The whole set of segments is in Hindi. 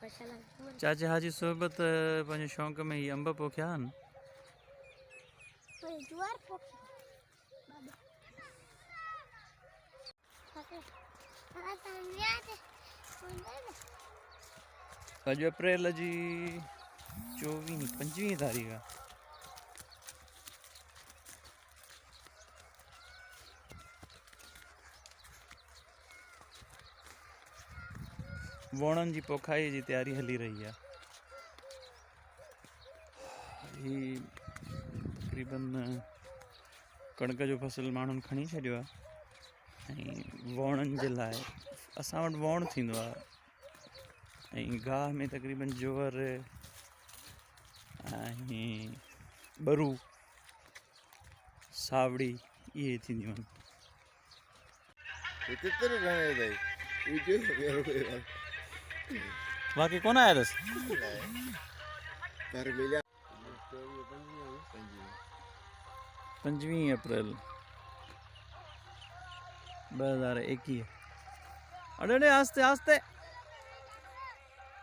चाचा हाजी सोबत पंहिंजे शौक़ में ही अंब पोखिया आहिनि। अॼु अप्रैल जी 25 तारीख़ आहे। वणनि जी पोखाई जी तैयारी हली रही आहे। ही तक़रीबन कणक जो फसल माण्हुनि खणी छॾियो आहे ऐं वणनि जे लाइ असां वटि वण थींदो आहे ऐं गाह में तक़रीबन जोअर ऐं ॿरू सावड़ी इहे थींदियूं आहिनि। बाक़ी कोन आया अथसि 25 अप्रैल 2021। अरे आस्ते आस्ते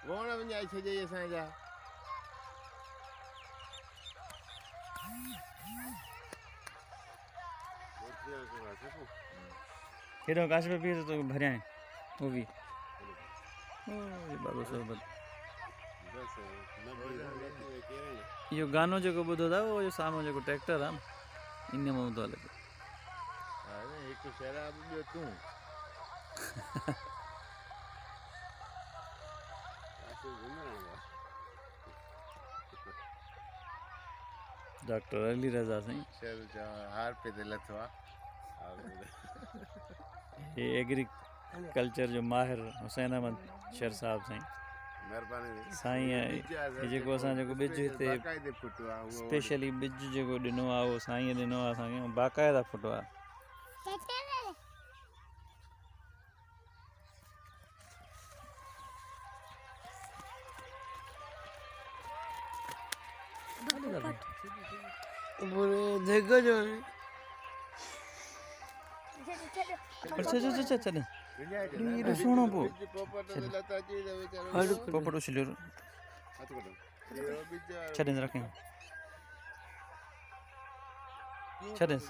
वण वञाए छॾियई असांजा। हेॾो काश में पी तो भरियां वो भी बाबा सोबत इहो गानो जेको ॿुधो था उहो साम्हूं जेको ट्रैक्टर आहे न इन में हूंदो आहे लॻो। हिकु शराब ॿियो तूं डॉक्टर अली रज़ा साईं हार पे ते लथो आहे। ये एग्रीकल्चर जो माहिर हुसैन अहमद शर साहब साईं महिरबानी साईं ये जेको असां जेको ॿिज हिते स्पेशली ॿिज जेको ॾिनो आहे उहो साईं ॾिनो आहे असांखे ऐं बाक़ाइदा फुटो आहे। देखो जो अच्छा ये सुनो पो पोपट उछलियो छॾेंसि रखें छॾेंसि